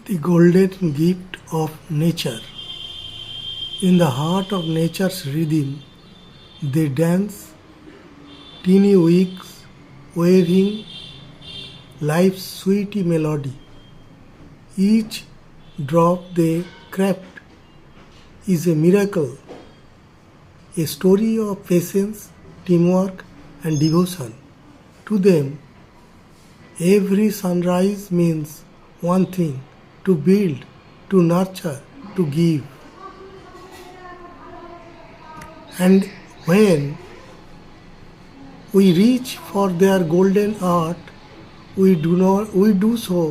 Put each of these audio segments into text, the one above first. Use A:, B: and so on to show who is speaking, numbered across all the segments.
A: The golden gift of nature. In the heart of nature's rhythm, they dance, teeny wings waving life's sweet melody. Each drop they craft is a miracle, a story of patience, teamwork, and devotion. To them, every sunrise means one thing: to build, to nurture, to give. And when we reach for their golden art, we do so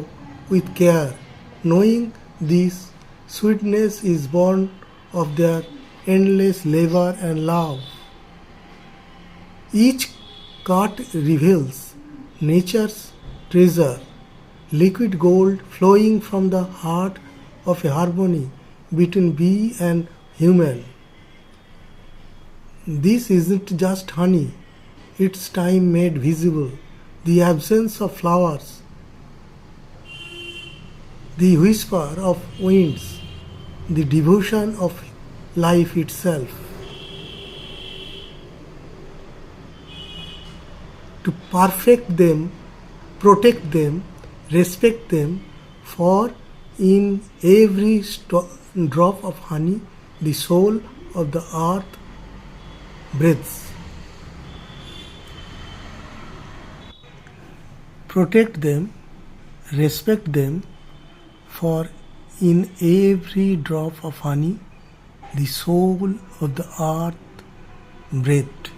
A: with care, knowing this sweetness is born of their endless labor and love. Each cut reveals nature's treasure, liquid gold flowing from the heart of a harmony between bee and human. This isn't just honey, it's time made visible, the absence of flowers, the whisper of winds, the devotion of life itself. To perfect them, protect them, respect them, for in every drop of honey, the soul of the earth breathes. Protect them, respect them, for in every drop of honey, the soul of the earth breathed.